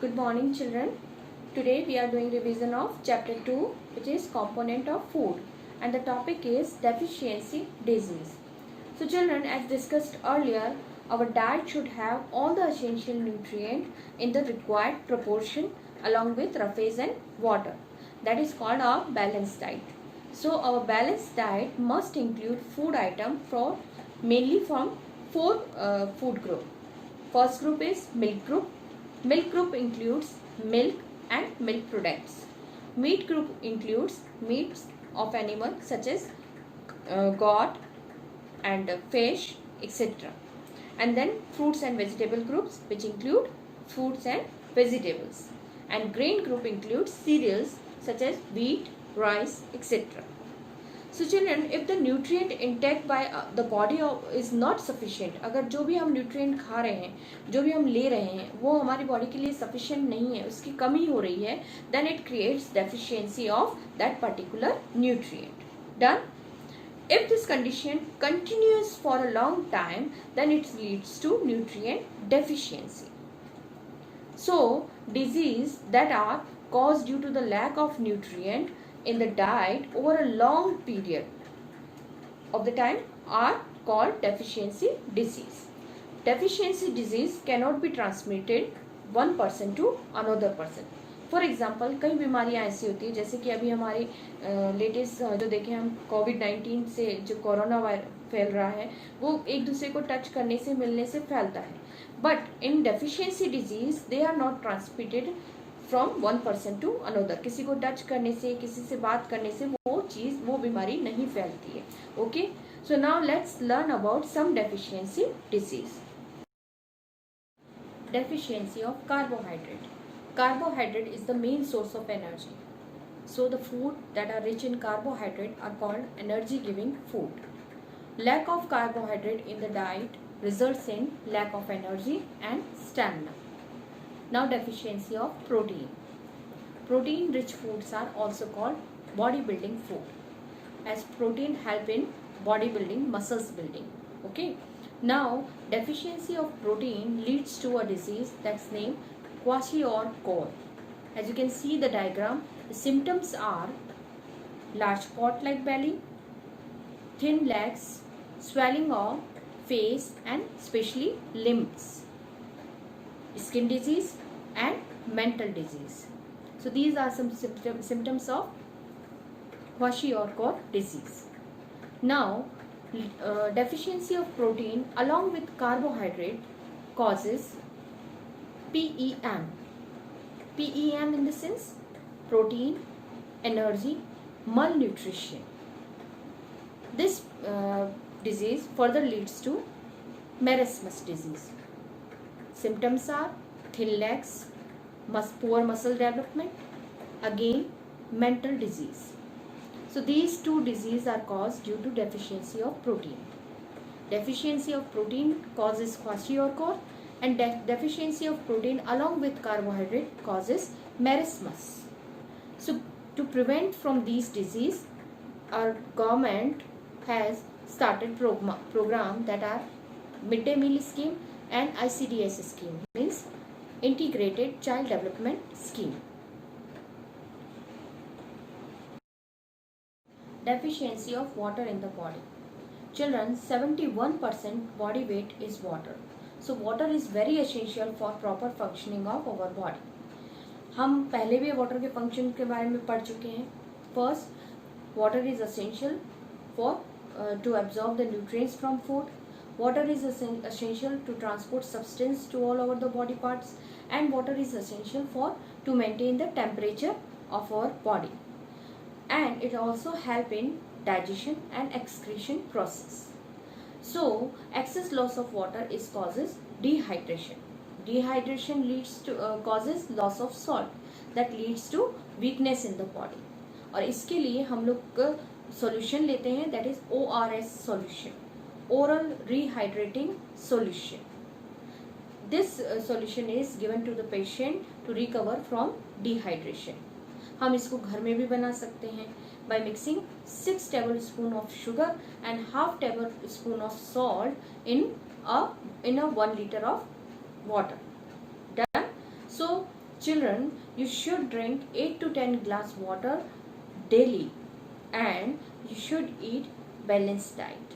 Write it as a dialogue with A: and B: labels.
A: Good morning children. Today we are doing revision of chapter 2, which is component of food, and the topic is deficiency disease. So children, as discussed earlier, our diet should have all the essential nutrients in the required proportion along with roughage and water. That is called a balanced diet. So our balanced diet must include food item mainly from four food group. First group is milk group. Milk group includes milk and milk products. Meat group includes meats of animal such as goat and fish, etc. And then fruits and vegetable groups, which include fruits and vegetables. And grain group includes cereals such as wheat, rice, etc. So children, if the nutrient intake by the body is not sufficient, अगर जो भी हम nutrient खा रहे हैं, जो भी हम ले रहे हैं, वो हमारी body के लिए sufficient नहीं है, उसकी कमी हो रही है, then it creates deficiency of that particular nutrient. Done? If this condition continues for a long time, then it leads to nutrient deficiency. So, disease that are caused due to the lack of nutrient in the diet over a long period of the time are called deficiency disease. Deficiency disease cannot be transmitted one person to another person. For example कई बीमारियां ऐसी होती है, जैसे कि अभी हमारे latest जो देखें हम कोविड-19 से जो कोरोना वायरस फैल रहा है, वो एक दूसरे को टच करने से, मिलने से फैलता है. But in deficiency disease they are not transmitted from one person to another. किसी को टच करने से, किसी से बात करने से वो बीमारी नहीं फैलती है. Okay, so now let's learn about some deficiency disease. Deficiency of carbohydrate. Carbohydrate is the main source of energy. So the food that are rich in carbohydrate are called energy giving food. Lack of carbohydrate in the diet results in lack of energy and stamina. Now deficiency of protein. Protein rich foods are also called bodybuilding food, as protein help in bodybuilding, muscles building. Okay. Now, deficiency of protein leads to a disease that's named kwashiorkor. As you can see the diagram, the symptoms are large pot-like belly, thin legs, swelling of face and especially limbs, skin disease and mental disease. So these are some symptoms of kwashiorkor disease. Now, deficiency of protein along with carbohydrate causes PEM. PEM in the sense protein, energy, malnutrition. This disease further leads to marasmus disease. Symptoms are thin legs, poor muscle development, again mental disease. So these two diseases are caused due to deficiency of protein. Deficiency of protein causes kwashiorkor, and deficiency of protein along with carbohydrate causes marasmus. So to prevent from these diseases, our government has started program that are midday meal scheme and ICDS scheme, means integrated child development scheme. Deficiency of water in the body. Children, 71% body weight is water. So water is very essential for proper functioning of our body. हम पहले भी water के function के बारे में पढ़ चुके हैं. First, water is essential for to absorb the nutrients from food. Water is essential to transport substance to all over the body parts, and water is essential to maintain the temperature of our body. And it also help in digestion and excretion process. So excess loss of water causes dehydration. Dehydration leads to causes loss of salt, that leads to weakness in the body. और इसके लिए हम लोग solution लेते हैं, that is ORS solution, oral rehydrating solution. This solution is given to the patient to recover from dehydration. हम इसको घर में भी बना सकते हैं by mixing 6 tablespoons of sugar and half tablespoon of salt in a 1 liter of water. Done. So Children, you should drink 8 to 10 glass water daily and you should eat balanced diet.